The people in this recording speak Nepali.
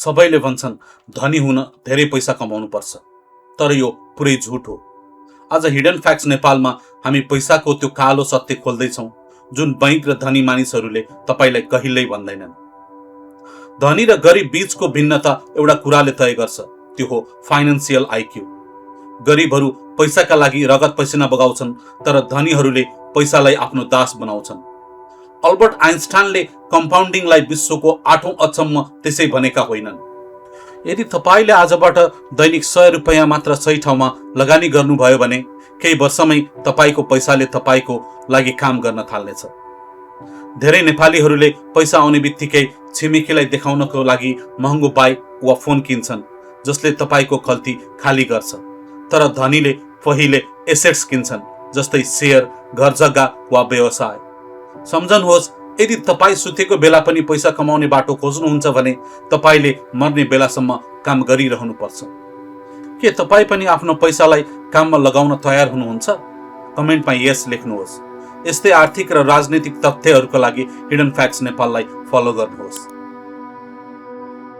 सबैले भन्छन् धनी हुन धेरै पैसा कमाउनु पर्छ, तर यो पुरै झुट हो। आज हिडन फ्याक्ट्स नेपालमा हामी पैसाको त्यो कालो सत्य खोल्दैछौँ जुन बैंक र धनी मानिसहरूले तपाईलाई कहिल्यै भन्दैनन्। धनी र गरिब बीचको भिन्नता एउटा कुराले तय गर्छ, त्यो हो फाइनान्सियल आइक्यू। गरिबहरू पैसाका लागि रगत पसिना बगाउँछन्, तर धनीहरूले पैसालाई आफ्नो दास बनाउँछन्। अल्बर्ट आइन्स्टाइनले कम्पाउन्डिङलाई विश्वको 8औं अचम्म त्यसै भनेका होइनन्। यदि तपाईले आजबाट दैनिक 100 रुपैयाँ मात्र सही ठाउँमा लगानी गर्नुभयो भने केही वर्षमै तपाईको पैसाले तपाईको लागि काम गर्न थाल्नेछ। धेरै नेपालीहरूले पैसा आउने बित्तिकै छिमेकीलाई देखाउनको लागि महँगो बाइक वा फोन किन्छन्, जसले तपाईको खल्ती खाली गर्छ। तर धनीले पहिले एसेट्स किन्छन्, जस्तै शेयर, घर जग्गा वा व्यवसाय। सम्झनुहोस्, यदि तपाई सुतेको बेला पनि पैसा कमाउने बाटो खोज्नुहुन्छ भने तपाईले मर्ने बेलासम्म काम गरिरहनु पर्छ। के तपाई पनि आफ्नो पैसालाई काममा लगाउन तयार हुनुहुन्छ? कमेन्टमा यस लेख्नुहोस्। यस्तै आर्थिक र राजनीतिक तथ्यहरूका लागि हिडन फ्याक्ट्स नेपाललाई फलो गर्नुहोस्।